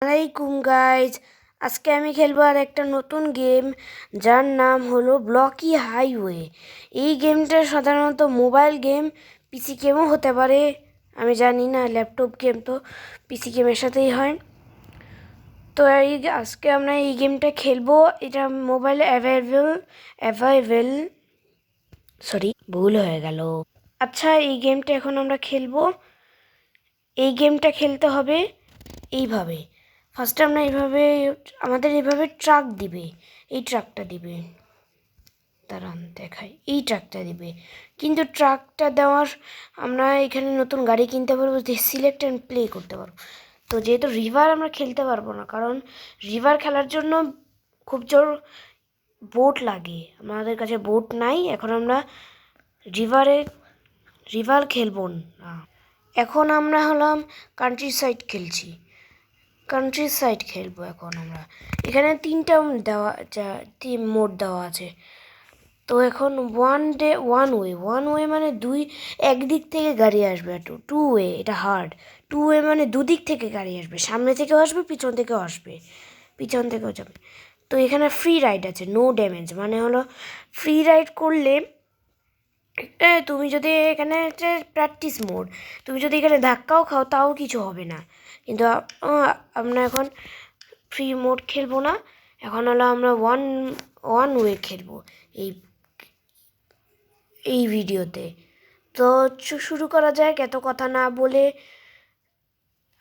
আলাইকুম গাইজ, আজকে আমি খেলবো আর একটা নতুন গেম যার নাম হলো ব্লকি হাইওয়ে। এই গেমটা সাধারণত মোবাইল গেম, পিসি গেমও হতে পারে, আমি জানি না। ল্যাপটপ গেম তো পিসি গেমের সাথেই হয়। তো আজকে আমরা এই গেমটা খেলবো। এটা মোবাইলে অ্যাভেলেবেল সরি, ভুল হয়ে গেল। আচ্ছা, এই গেমটা এখন আমরা খেলবো। এই গেমটা খেলতে হবে এইভাবে। ফার্স্টে আমরা এইভাবে ট্রাক দিবে, এই ট্রাকটা দিবে, দাঁড়ান দেখাই, এই ট্রাকটা দিবে। কিন্তু ট্রাকটা দেওয়ার আমরা এখানে নতুন গাড়ি কিনতে পারবো, যে সিলেক্ট অ্যান্ড প্লে করতে পারবো। তো যেহেতু রিভার আমরা খেলতে পারবো না, কারণ রিভার খেলার জন্য খুব জোর বোট লাগে, আমাদের কাছে বোট নাই। এখন আমরা রিভার খেলবো না। এখন আমরা হলাম কান্ট্রি সাইড খেলবো। এখন আমরা এখানে তিনটা মোড দেওয়া আছে। তো এখন ওয়ান ওয়ে মানে একদিক থেকে গাড়ি আসবে। টু ওয়ে এটা হার্ড। টু ওয়ে মানে দুদিক থেকে গাড়ি আসবে, সামনে থেকেও আসবে, পিছন থেকেও যাবে। তো এখানে ফ্রি রাইড আছে, নো ড্যামেজ, মানে হলো ফ্রি রাইড করলে তুমি যদি এখানে প্র্যাকটিস মোড, তুমি যদি এখানে ধাক্কাও খাও তাও কিছু হবে না। কিন্তু আমরা এখন ফ্রি মোড খেলবো না, এখন হলো আমরা ওয়ান ওয়ে খেলবো এই ভিডিওতে। তো শুরু করা যাক, এত কথা না বলে।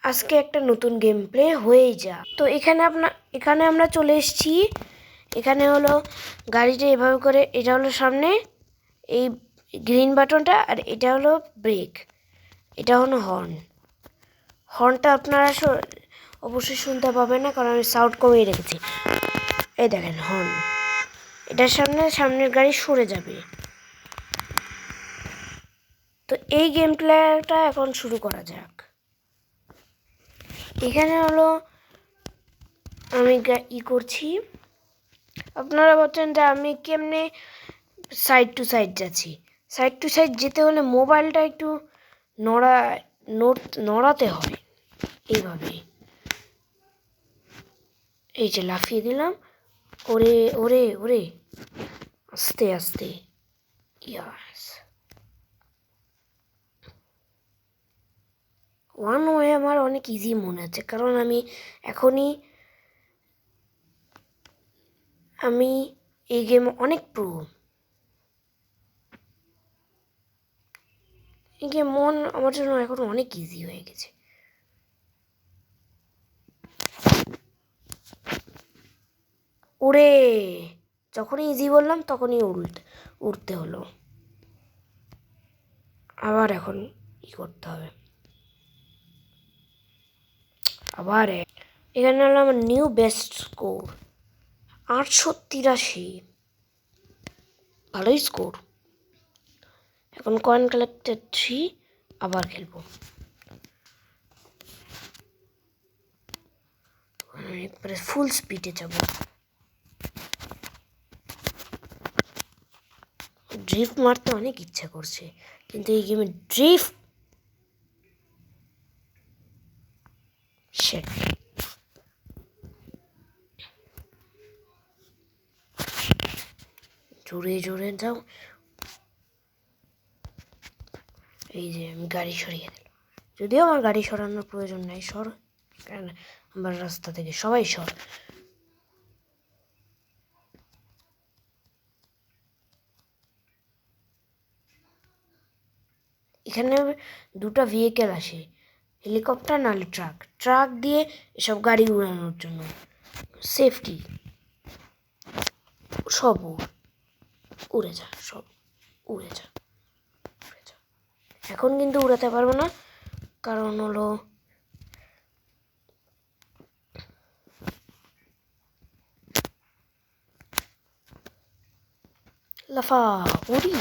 আজকে একটা নতুন গেম প্লে হয়ে যা। তো এখানে আমরা চলে এসেছি। এখানে হলো গাড়িটা এভাবে করে, এটা হলো সামনে এই গ্রিন বাটনটা, আর এটা হলো ব্রেক, এটা হলো হর্নটা আপনারা অবশ্যই শুনতে পাবেন না, কারণ আমি সাউন্ড কমিয়ে রেখেছি। এই দেখেন হর্ন, এটার সামনের গাড়ি সরে যাবে। তো এই গেম প্লেটা এখন শুরু করা যাক। এখানে হলো আমি করছি, আপনারা বলছেন যে আমি কেমনে সাইড টু সাইড যাচ্ছি। সাইড টু সাইড যেতে হলে মোবাইলটা একটু নড়াতে হয় এইভাবে। এই যে লাফিয়ে দিলাম, ওরে ওরে ওরে, আস্তে আস্তে, ইয়াস। ওয়ান ওয়ে আমার অনেক ইজি মনে হচ্ছে, কারণ আমি এই গেম অনেক প্রো। এই গেম আমার জন্য এখন অনেক ইজি হয়ে গেছে। উড়ে, যখনই ইজি বললাম তখনই উড়তে হলো। আবার এখন করতে হবে, আবার এখানে হলো আমার নিউ বেস্ট স্কোর 883, ভালোই স্কোর। এখন কয়েন কালেক্টেড 3, আবার খেলবো। একবারে ফুল স্পিডে যাব। ড্রিফট মারতে অনেক ইচ্ছা করছে, কিন্তু এই গেমে ড্রিফট জোরে জোরে যাও। এই যে আমি গাড়ি সরিয়ে দিলাম, যদিও আমার গাড়ি সরানোর প্রয়োজন নাই। কারণ আমার রাস্তা থেকে সবাই এখানে দুটো ভেহিকেল আসে, হেলিকপ্টার নাহলে ট্রাক দিয়ে এসব গাড়ি উড়ানোর জন্য সেফটি। সব উড়ে যা, সব উড়ে যা। এখন কিন্তু উড়াতে পারবো না, কারণ হলো লাফা উড়ি।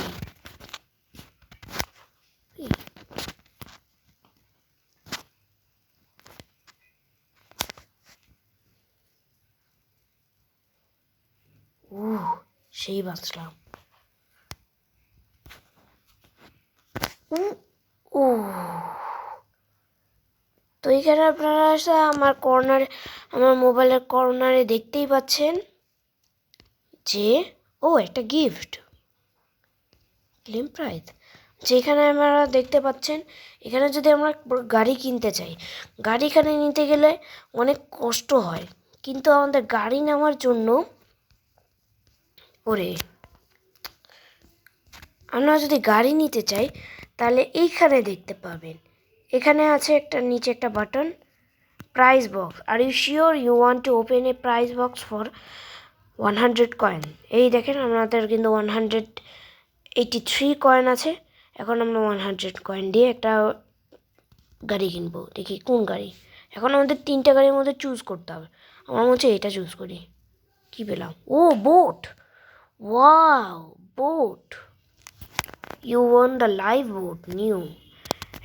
সেই বাঁচলাম। তো এইখানে আপনারা আমার কর্নারে, আমার মোবাইলের কর্নারে দেখতেই পাচ্ছেন যে একটা গিফট ক্লেম প্রাইজ। যেখানে আপনারা দেখতে পাচ্ছেন এখানে যদি আমরা গাড়ি কিনতে চাই, গাড়ি এখানে নিতে গেলে অনেক কষ্ট হয়, কিন্তু আমাদের গাড়ি নেওয়ার জন্য আমরা যদি গাড়ি নিতে চাই তাহলে এইখানে দেখতে পাবেন, এখানে আছে একটা নিচে একটা button, prize box. Are you sure you want to open a prize box for 100 coin. এই দেখেন আমাদের কিন্তু 183 কয়েন আছে। এখন আমরা 100 কয়েন দিয়ে একটা গাড়ি কিনবো। দেখি কোন গাড়ি। এখন আমাদের 3টা গাড়ির মধ্যে চুজ করতে হবে। আমার মনে হচ্ছে এটা চুজ করি। কি পেলাম? Boat. Wow, boat. You won the live boat new.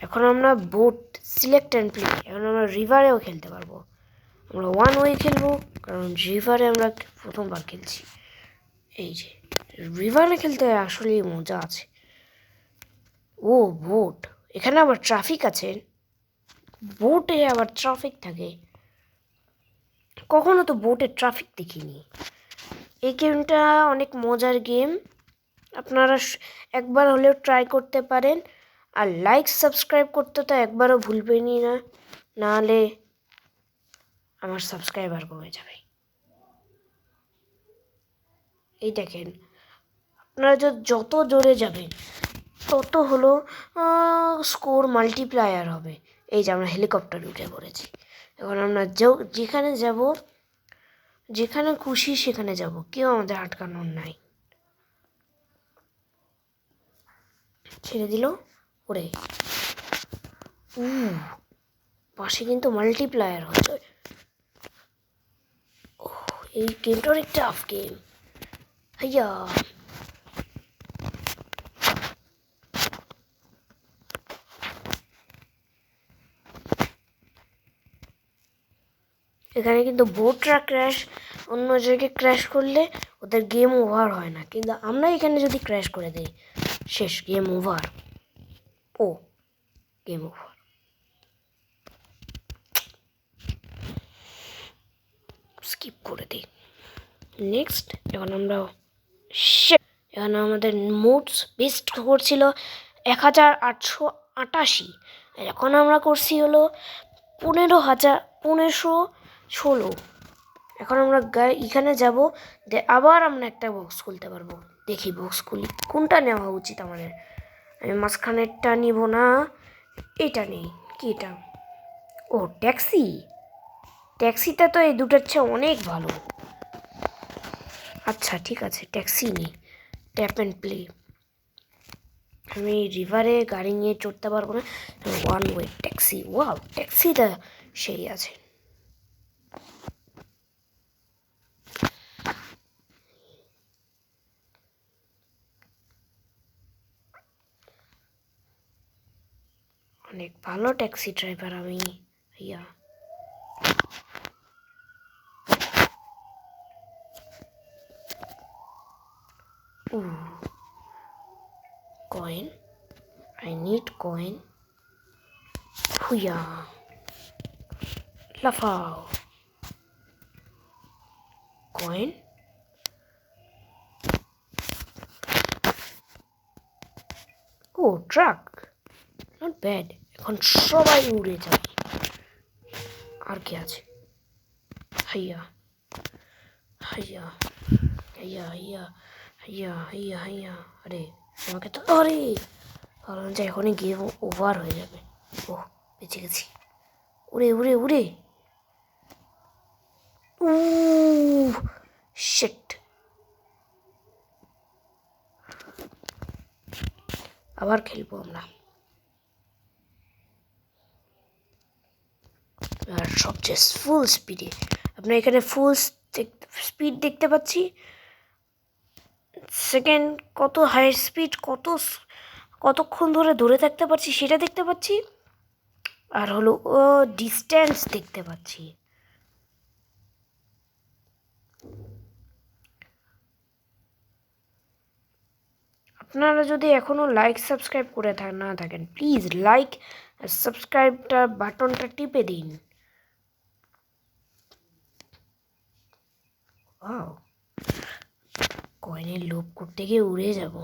এখন আমরা বোট সিলেক্ট অ্যান্ড প্লে। এখন আমরা রিভারেও খেলতে পারবো। আমরা ওয়ান ওয়ে খেলবো, কারণ রিভারে আমরা প্রথমবার খেলছি। এই যে রিভারে খেলতে আসলেই মজা আছে। বোট। এখানে আবার ট্রাফিক আছে। বোটে আবার ট্রাফিক থাকে, কখনো তো বোটে ট্রাফিক দেখিনি। এই গেমটা অনেক মজার গেম, আপনারা একবার হলেও ট্রাই করতে পারেন। আর লাইক সাবস্ক্রাইব করতে তো একবারও ভুলবেনই না, নাহলে আমার সাবস্ক্রাইবার কমে যাবে। এই দেখেন, আপনারা যত জোরে যাবেন তত হলো স্কোর মাল্টিপ্লায়ার হবে। এই যে আমরা হেলিকপ্টারে উঠে পড়েছি। এখন আমরা যেখানে যাব, যেখানে খুশি সেখানে যাব, কেউ আমাদের আটকানোর নাই। ছেড়ে দিল। পাশে কিন্তু মাল্টিপ্লায়ার হচ্ছে। এই গেমটা অনেক টাফ গেম। হাইয়া, এখানে কিন্তু বোটরা ক্র্যাশ, অন্য জায়গায় ক্র্যাশ করলে ওদের গেম ওভার হয় না, কিন্তু আমরা এখানে যদি ক্র্যাশ করে দিই শেষ, game over. Game over. Skip করে দিই। নেক্সট। এখন আমাদের মোটস বেস্ট স্কোর ছিল 1888। এখন আমরা করছি হলো 1516। এখন আমরা এখানে যাব, আবার আমরা একটা বক্স খুলতে পারবো। দেখি বক্স খুলি, কোনটা নেওয়া উচিত আমাদের। আমি মাঝখানেরটা নিব না, এটা নেই। কি এটা? ট্যাক্সি। ট্যাক্সিটা তো এই দুটোর চেয়ে অনেক ভালো। আচ্ছা ঠিক আছে, ট্যাক্সি নেই। Tap and play. আমি রিভারে গাড়ি নিয়ে চড়তে পারবো না, ওয়ান ওয়ে ট্যাক্সি। ওয়াও, ট্যাক্সিটা সেই আছে। অনেক ভালো ট্যাক্সি ড্রাইভার আমি। ইয়া, coin. I need coin. Huya. Lafao. Coin. Truck. Not bad. এখন সবাই উড়ে যাবে। আর কি আছে? হাইয়া হাইয়া হাইয়া হাইয়া হাইয়া হাইয়া হাইয়া। আরে আমাকে তো, আরে কারণ যে এখনই গেম ওভার হয়ে যাবে। বেঁচে গেছি। উড়ে উড়ে উড়ে। শিট। আবার খেলবো আমরা। আর সবচেয়ে ফুল স্পিডে, আপনার এখানে ফুল স্পিড দেখতে পাচ্ছি। সেকেন্ড কত হাই স্পিড, কতক্ষণ ধরে থাকতে পারছি সেটা দেখতে পাচ্ছি। আর হলো ডিস্টেন্স দেখতে পাচ্ছি। আপনারা যদি এখনও লাইক সাবস্ক্রাইব করে না থাকেন, প্লিজ লাইক আর সাবস্ক্রাইবটা বাটনটা টিপে দিন। ওয়াও, কয়েনের লোভ করতে গিয়ে উড়ে যাব।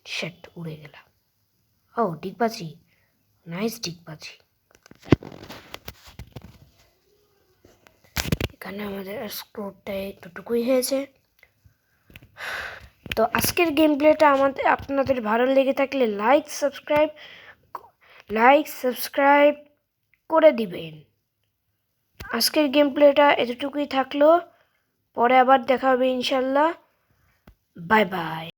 শেট, উড়ে গেলাম। ও, ডিগবাজি, নাইস ডিগবাজি। এখানে আমাদের স্ক্রোরটা এতটুকুই হয়েছে। তো আজকের গেম প্লেটা আপনাদের ভালো লেগে থাকলে লাইক সাবস্ক্রাইব করে দিবেন। আজকের গেম প্লেটা এতটুকুই থাকলো, পরে আবার দেখা হবে ইনশাল্লাহ। Bye bye.